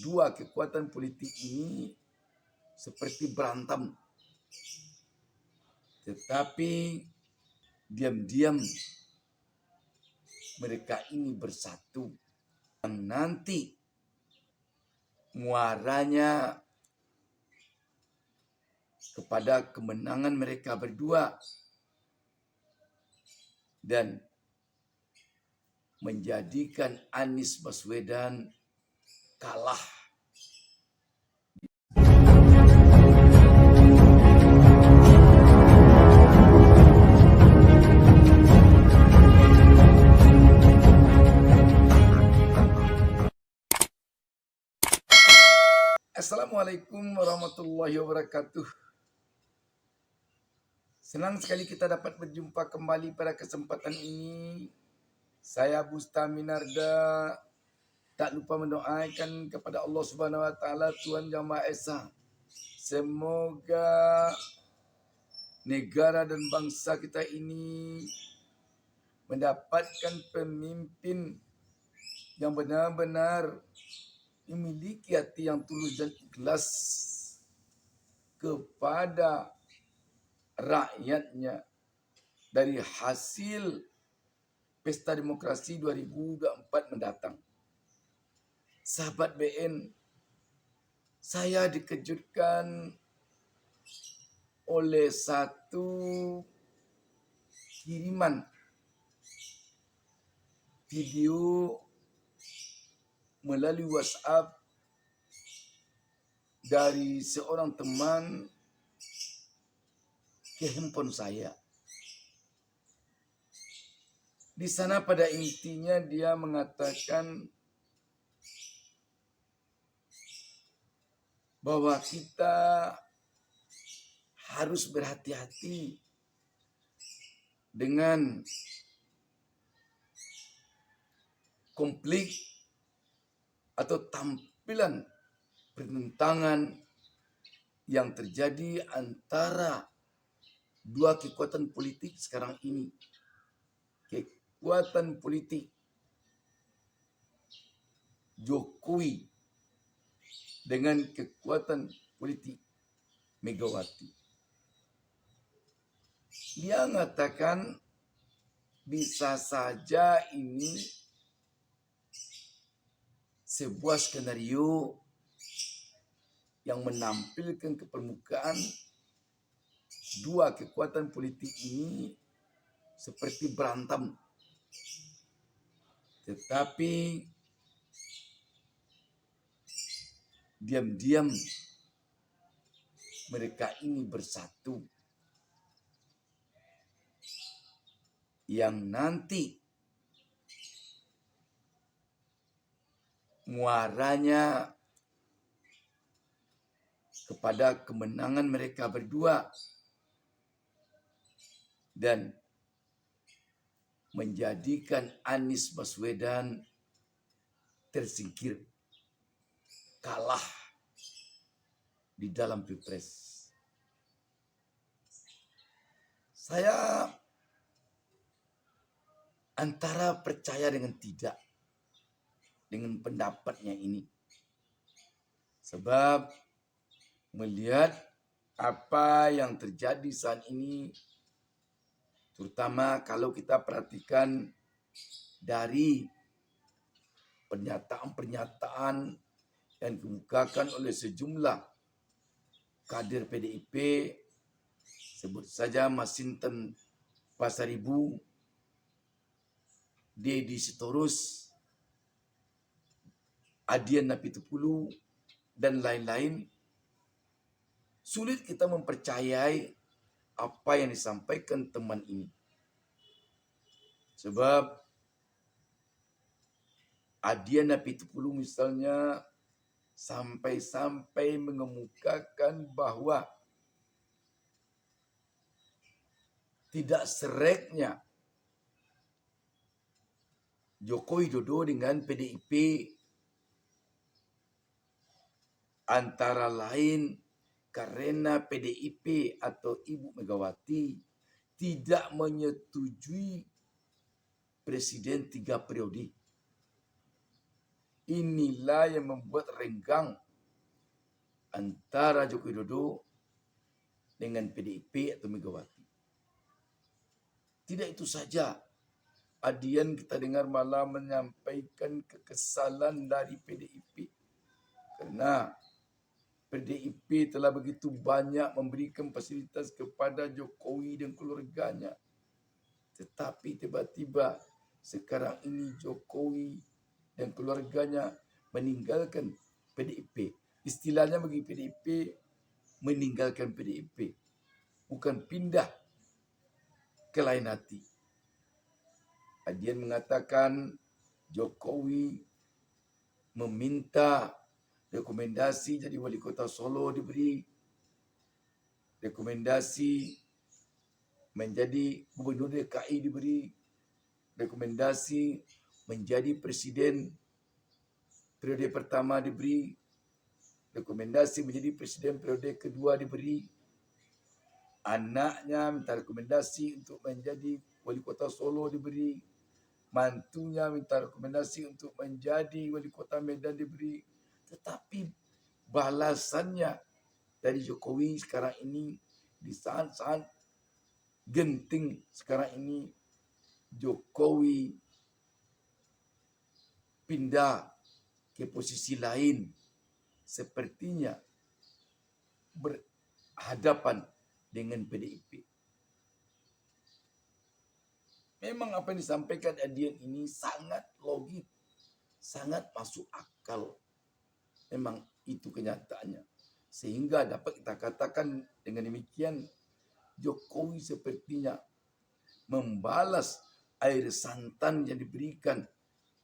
dua kekuatan politik ini seperti berantem. Tetapi diam-diam mereka ini bersatu. Yang nanti muaranya kepada kemenangan mereka berdua dan menjadikan Anies Baswedan kalah. Assalamualaikum warahmatullahi wabarakatuh. Senang sekali kita dapat berjumpa kembali pada kesempatan ini. Saya Busta Minarda tak lupa mendoakan kepada Allah Subhanahu wa taala, Tuhan Yang Maha Esa, semoga negara dan bangsa kita ini mendapatkan pemimpin yang benar-benar memiliki hati yang tulus dan ikhlas kepada rakyatnya dari hasil Pesta Demokrasi 2024 mendatang. Sahabat BN, saya dikejutkan oleh satu kiriman video melalui WhatsApp dari seorang teman ke handphone saya. Di sana pada intinya dia mengatakan bahwa kita harus berhati-hati dengan konflik atau tampilan pertentangan yang terjadi antara dua kekuatan politik sekarang ini. Kekuatan politik Jokowi dengan kekuatan politik Megawati. Dia mengatakan bisa saja ini sebuah skenario yang menampilkan ke permukaan dua kekuatan politik ini seperti berantem. Tetapi diam-diam mereka ini bersatu. Yang nanti muaranya kepada kemenangan mereka berdua dan menjadikan Anies Baswedan tersingkir, kalah di dalam Pilpres. Saya antara percaya dengan tidak dengan pendapatnya ini. Sebab melihat apa yang terjadi saat ini, terutama kalau kita perhatikan dari pernyataan-pernyataan yang dikemukakan oleh sejumlah kader PDIP, sebut saja Masinton Pasaribu, Deddy Sitorus, Adian Napitupulu, dan lain-lain, sulit kita mempercayai apa yang disampaikan teman ini. Sebab Adian Napitupulu misalnya sampai-sampai mengemukakan bahwa tidak sereknya Joko Widodo dengan PDIP antara lain karena PDIP atau Ibu Megawati tidak menyetujui presiden 3 periode. Inilah yang membuat renggang antara Joko Widodo dengan PDIP atau Megawati. Tidak itu saja. Adian kita dengar malah menyampaikan kekesalan dari PDIP. Karena PDIP telah begitu banyak memberikan fasilitas kepada Jokowi dan keluarganya. Tetapi tiba-tiba sekarang ini Jokowi dan keluarganya meninggalkan PDIP. Istilahnya bagi PDIP, meninggalkan PDIP. Bukan pindah ke lain hati. Adian mengatakan Jokowi meminta rekomendasi jadi wali kota Solo diberi, rekomendasi menjadi gubernur DKI diberi, rekomendasi menjadi presiden periode pertama diberi, rekomendasi menjadi presiden periode kedua diberi, anaknya minta rekomendasi untuk menjadi wali kota Solo diberi, mantunya minta rekomendasi untuk menjadi wali kota Medan diberi. Tetapi balasannya dari Jokowi sekarang ini, di saat-saat genting sekarang ini, Jokowi pindah ke posisi lain, sepertinya berhadapan dengan PDIP. Memang apa yang disampaikan Adian ini sangat logis, sangat masuk akal. Memang itu kenyataannya. Sehingga dapat kita katakan dengan demikian, Jokowi sepertinya membalas air santan yang diberikan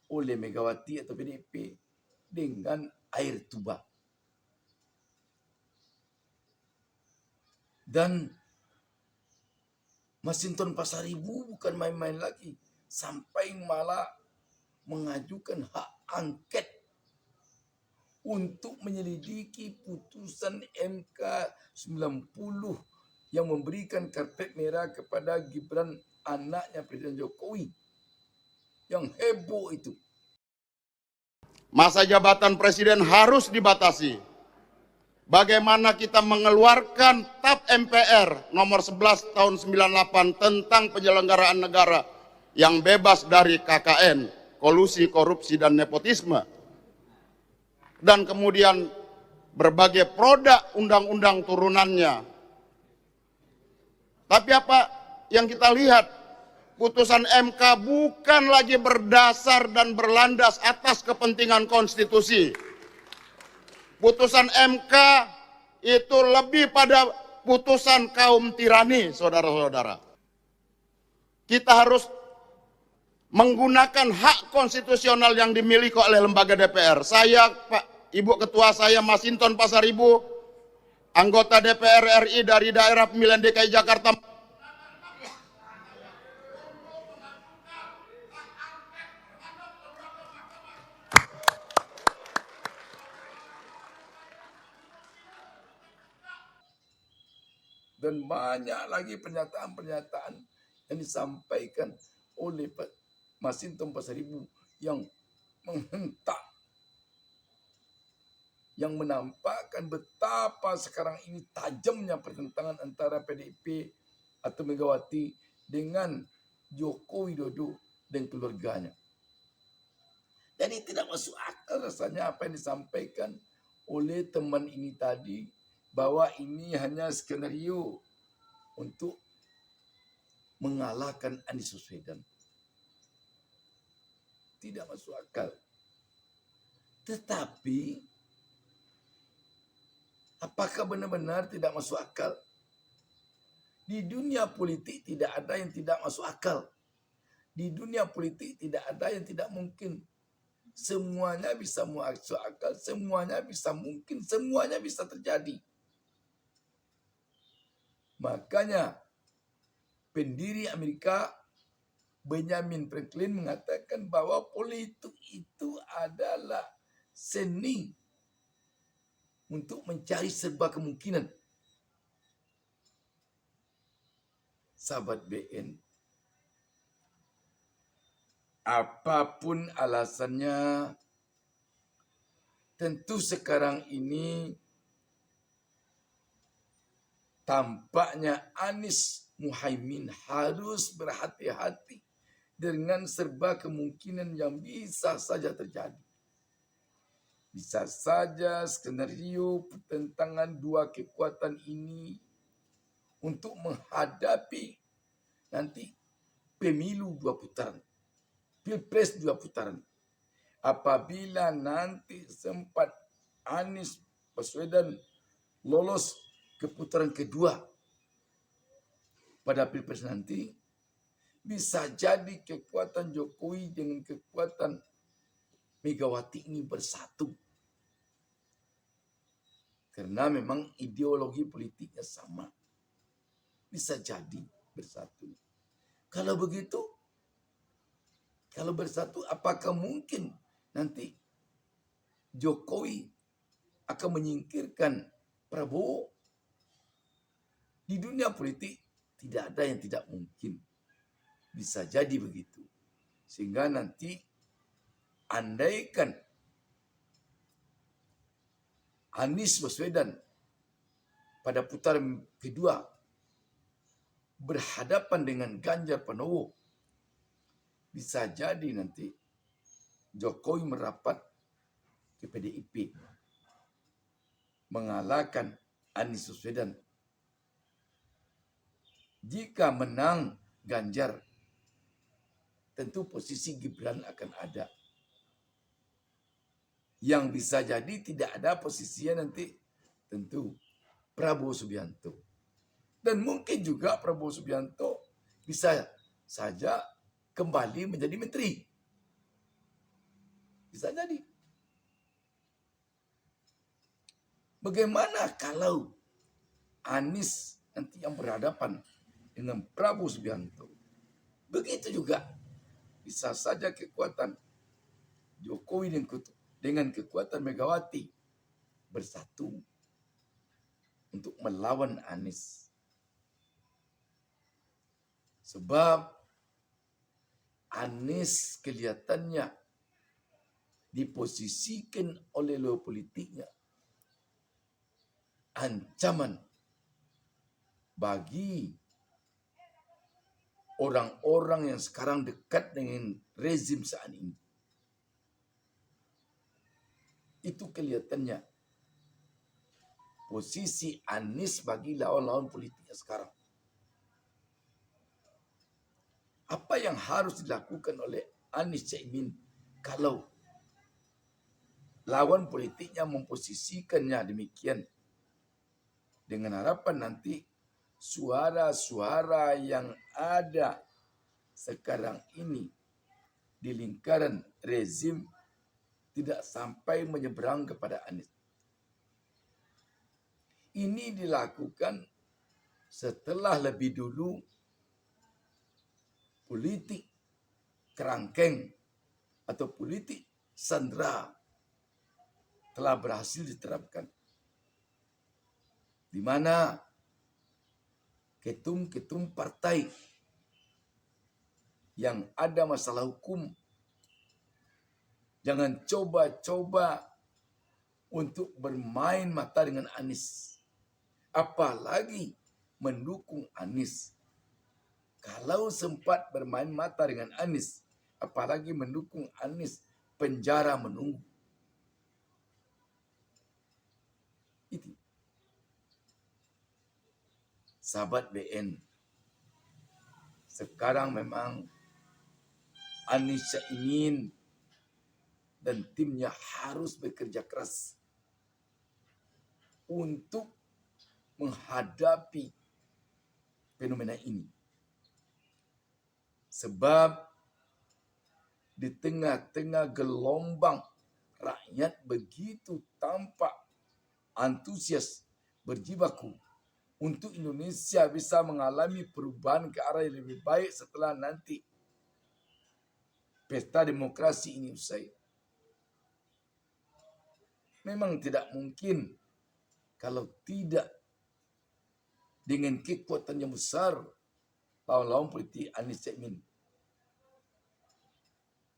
oleh Megawati atau PDIP dengan air tuba. Dan Masinton Pasaribu bukan main-main lagi. Sampai malah mengajukan hak angket untuk menyelidiki putusan MK 90 yang memberikan karpet merah kepada Gibran, anaknya Presiden Jokowi. Yang heboh itu. Masa jabatan presiden harus dibatasi. Bagaimana kita mengeluarkan TAP MPR nomor 11 tahun 98 tentang penyelenggaraan negara yang bebas dari KKN, kolusi, korupsi, dan nepotisme. Dan kemudian berbagai produk undang-undang turunannya. Tapi apa yang kita lihat? Putusan MK bukan lagi berdasar dan berlandas atas kepentingan konstitusi. Putusan MK itu lebih pada putusan kaum tirani, saudara-saudara. Kita harus menggunakan hak konstitusional yang dimiliki oleh lembaga DPR. Saya, Pak Ibu Ketua saya, Masinton Pasaribu, anggota DPR RI dari daerah pemilihan DKI Jakarta. Dan banyak lagi pernyataan-pernyataan yang disampaikan oleh Pak Masinton Pasaribu yang menghentak, yang menampakkan betapa sekarang ini tajamnya pertentangan antara PDIP atau Megawati dengan Joko Widodo dan keluarganya. Jadi tidak masuk akal rasanya apa yang disampaikan oleh teman ini tadi, bahwa ini hanya skenario untuk mengalahkan Anies Baswedan. Tidak masuk akal. Tetapi apakah benar-benar tidak masuk akal? Di dunia politik tidak ada yang tidak masuk akal. Di dunia politik tidak ada yang tidak mungkin. Semuanya bisa masuk akal, semuanya bisa mungkin, semuanya bisa terjadi. Makanya pendiri Amerika Benjamin Franklin mengatakan bahwa politik itu adalah seni untuk mencari serba kemungkinan. Sahabat BN, apapun alasannya, Tentu sekarang ini tampaknya Anies Muhaimin harus berhati-hati dengan serba kemungkinan yang bisa saja terjadi. Bisa saja skenario pertentangan dua kekuatan ini untuk menghadapi nanti pemilu 2 putaran, pilpres 2 putaran. Apabila nanti sempat Anies Baswedan lolos ke putaran kedua pada pilpres nanti, bisa jadi kekuatan Jokowi dengan kekuatan Megawati ini bersatu. Karena memang ideologi politiknya sama. Bisa jadi bersatu. Kalau begitu, kalau bersatu, apakah mungkin nanti Jokowi akan menyingkirkan Prabowo? Di dunia politik tidak ada yang tidak mungkin. Bisa jadi begitu. Sehingga nanti andaikan Anies Baswedan pada putaran kedua berhadapan dengan Ganjar Pranowo, bisa jadi nanti Jokowi merapat ke PDIP, mengalahkan Anies Baswedan. Jika menang Ganjar, tentu posisi Gibran akan ada. Yang bisa jadi tidak ada posisinya nanti tentu Prabowo Subianto. Dan mungkin juga Prabowo Subianto bisa saja kembali menjadi menteri. Bisa jadi. Bagaimana kalau Anies nanti yang berhadapan dengan Prabowo Subianto? Begitu juga bisa saja kekuatan Jokowi dengan kekuatan Megawati bersatu untuk melawan Anies. Sebab Anies kelihatannya diposisikan oleh lawan politiknya ancaman bagi orang-orang yang sekarang dekat dengan rezim saat ini. Itu kelihatannya posisi Anies bagi lawan-lawan politiknya sekarang. Apa yang harus dilakukan oleh Anies Caimin kalau lawan politiknya memposisikannya demikian, dengan harapan nanti suara-suara yang ada sekarang ini di lingkaran rezim tidak sampai menyeberang kepada Anies. Ini dilakukan setelah lebih dulu politik kerangkeng atau politik sandera telah berhasil diterapkan. Di mana ketum-ketum partai yang ada masalah hukum jangan coba-coba untuk bermain mata dengan Anies. Apalagi mendukung Anies. Kalau sempat bermain mata dengan Anies, apalagi mendukung Anies, penjara menunggu. Itu. Sahabat BN, sekarang memang Anies Caimin dan timnya harus bekerja keras untuk menghadapi fenomena ini. Sebab di tengah-tengah gelombang rakyat begitu tampak antusias berjibaku untuk Indonesia bisa mengalami perubahan ke arah yang lebih baik setelah nanti pesta demokrasi ini usai. Memang tidak mungkin kalau tidak dengan kekuatan yang besar lawan-lawan politik Anies Caimin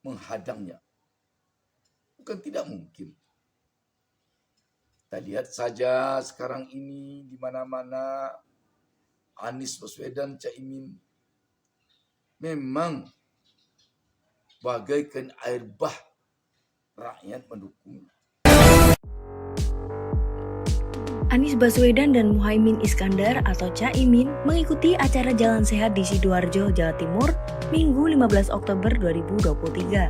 menghadangnya. Bukan tidak mungkin. Kita lihat saja sekarang ini di mana-mana Anies Baswedan, Caimin memang bagaikan air bah, rakyat mendukung. Anies Baswedan dan Muhaimin Iskandar atau Caimin mengikuti acara Jalan Sehat di Sidoarjo, Jawa Timur, Minggu 15 Oktober 2023.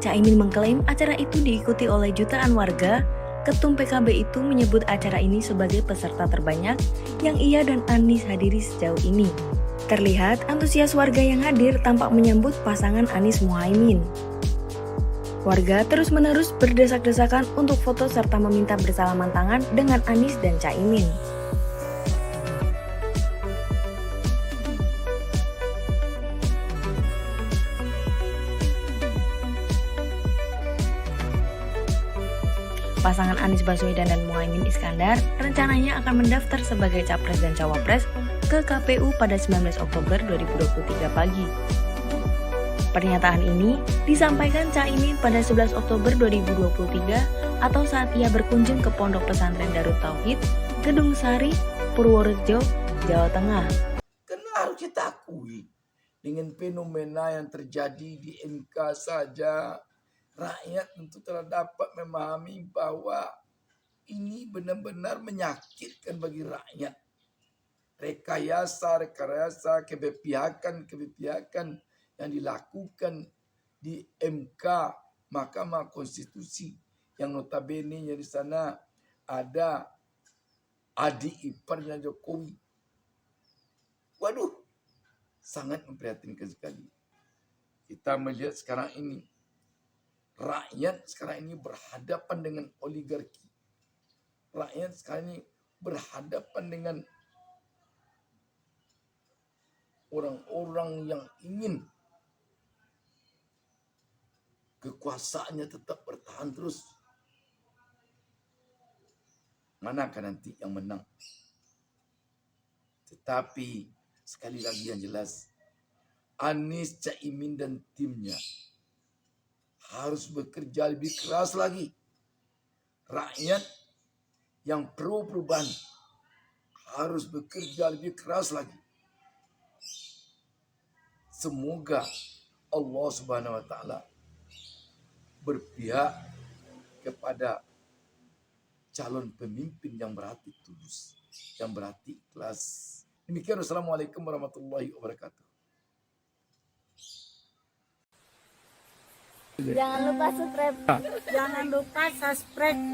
Caimin mengklaim acara itu diikuti oleh jutaan warga. Ketum PKB itu menyebut acara ini sebagai peserta terbanyak yang ia dan Anies hadiri sejauh ini. Terlihat antusias warga yang hadir tampak menyambut pasangan Anies Muhaimin. Warga terus-menerus berdesak-desakan untuk foto serta meminta bersalaman tangan dengan Anies dan Caimin. Pasangan Anies Baswedan dan Muhaimin Iskandar rencananya akan mendaftar sebagai Capres dan Cawapres ke KPU pada 19 Oktober 2023 pagi. Pernyataan ini disampaikan Caimin pada 11 Oktober 2023 atau saat ia berkunjung ke Pondok Pesantren Darut Tauhid, Gedung Sari, Purworejo, Jawa Tengah. Karena harus kita akui dengan fenomena yang terjadi di MK saja, rakyat tentu telah dapat memahami bahwa ini benar-benar menyakitkan bagi rakyat. Rekayasa, keberpihakan yang dilakukan di MK, Mahkamah Konstitusi, yang notabene di sana ada adik iparnya Jokowi. Waduh, sangat memprihatinkan sekali. Kita melihat sekarang ini, rakyat sekarang ini berhadapan dengan oligarki. Rakyat sekarang ini berhadapan dengan orang-orang yang ingin kekuasaannya tetap bertahan terus. Manakah nanti yang menang? Tetapi sekali lagi yang jelas, Anies, Caimin dan timnya harus bekerja lebih keras lagi. Rakyat yang pro perubahan harus bekerja lebih keras lagi. Semoga Allah Subhanahu wa taala berpihak kepada calon pemimpin yang berhati tulus, yang berhati ikhlas. Demikian, wassalamualaikum warahmatullahi wabarakatuh. Jangan lupa subscribe.